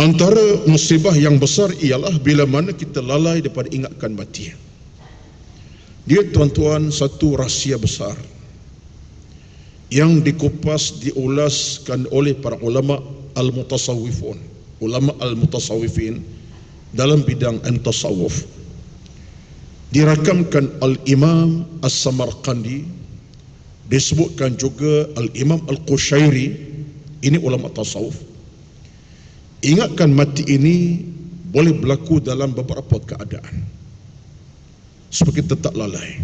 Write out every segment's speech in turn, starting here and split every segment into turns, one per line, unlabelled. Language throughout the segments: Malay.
Antara musibah yang besar ialah bila mana kita lalai daripada ingatkan mati. Dia tuan-tuan satu rahsia besar yang dikupas, diulaskan oleh para ulama al-mutasawwifun, ulama al-mutasawwifin dalam bidang tasawuf. Dirakamkan al-Imam As-Samarqandi, disebutkan juga al-Imam Al-Qushairi, ini ulama tasawuf. Ingatkan mati ini boleh berlaku dalam beberapa keadaan supaya kita tak lalai.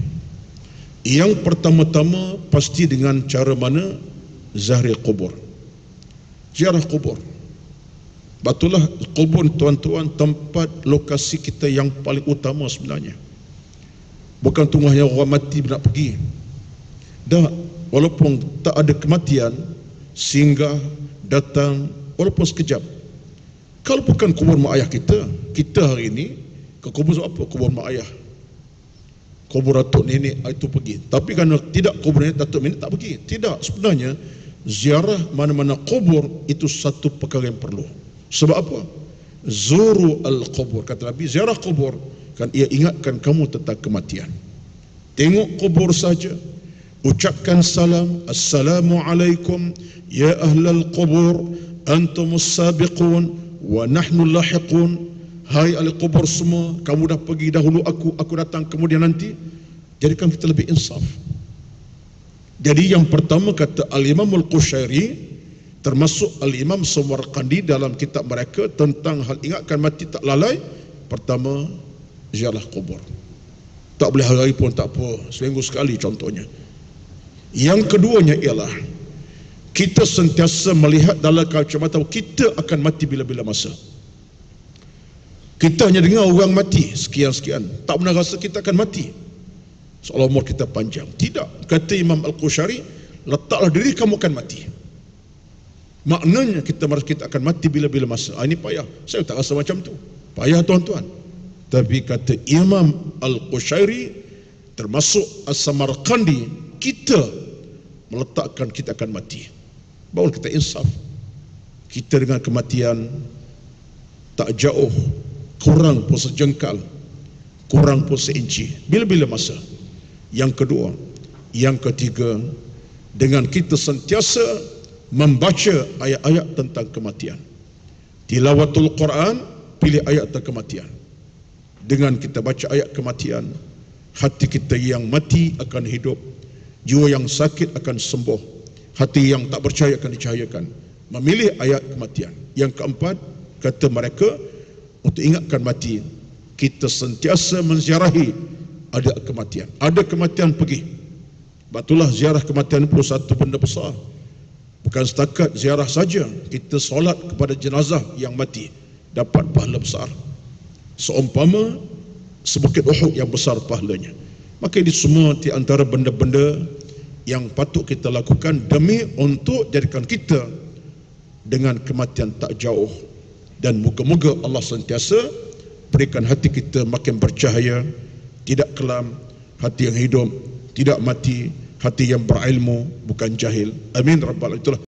Yang pertama-tama pasti dengan cara mana? Zahiril kubur, ziarah kubur. Batulah kubur tuan-tuan tempat lokasi kita yang paling utama sebenarnya. Bukan tunggu hanya orang mati nak pergi. Dah, walaupun tak ada kematian, singgah, datang, walaupun sekejap. Kalau bukan kubur mak ayah kita, kita hari ini ke kubur apa? Kubur mak ayah, kubur datuk nenek itu pergi. Tapi kerana tidak kubur nenek datuk nenek tak pergi. Tidak, sebenarnya ziarah mana-mana kubur itu satu perkara yang perlu. Sebab apa? Zuru al-kubur, kata Nabi, ziarah kubur kan ia ingatkan kamu tentang kematian. Tengok kubur saja, ucapkan salam, assalamualaikum ya ahlal kubur antumus sabiqun wa nahnu lahiqun. Hai ahli kubur semua, kamu dah pergi dahulu aku datang kemudian nanti. Jadikan kita lebih insaf. Jadi yang pertama kata al-Imam Al-Qushairi, termasuk al-Imam Samarqandi dalam kitab mereka tentang hal ingatkan mati tak lalai, pertama ziarah kubur. Tak boleh hari-hari pun tak apa, seminggu sekali contohnya. Yang keduanya ialah kita sentiasa melihat dalam kacamata kita akan mati bila-bila masa. Kita hanya dengar orang mati sekian-sekian, tak pernah rasa kita akan mati seolah umur kita panjang. Tidak, kata Imam Al-Qushairi, letaklah diri kamu akan mati. Maknanya kita merasa kita akan mati bila-bila masa. Ini payah, saya tak rasa macam tu, payah tuan-tuan. Tapi kata Imam Al-Qushairi termasuk As-Samarqandi, kita meletakkan kita akan mati. Baru kita insaf. Kita dengan kematian tak jauh, kurang pun sejengkal, kurang pun seinci, bila-bila masa. Yang kedua, yang ketiga, dengan kita sentiasa membaca ayat-ayat tentang kematian. Tilawatul Quran, pilih ayat tentang kematian. Dengan kita baca ayat kematian, hati kita yang mati akan hidup, jiwa yang sakit akan sembuh, hati yang tak percaya akan dicahayakan. Memilih ayat kematian. Yang keempat, kata mereka, untuk ingatkan mati, kita sentiasa menziarahi ada kematian. Ada kematian pergi. Batulah ziarah kematian pun satu benda besar. Bukan setakat ziarah saja, kita solat kepada jenazah yang mati, dapat pahala besar. Seumpama sebukit Uhud yang besar pahalanya. Maka ini semua di antara benda-benda yang patut kita lakukan demi untuk jadikan kita dengan kematian tak jauh. Dan moga-moga Allah sentiasa berikan hati kita makin bercahaya, tidak kelam, hati yang hidup, tidak mati, hati yang berilmu, bukan jahil. Amin Rabbal Alamin.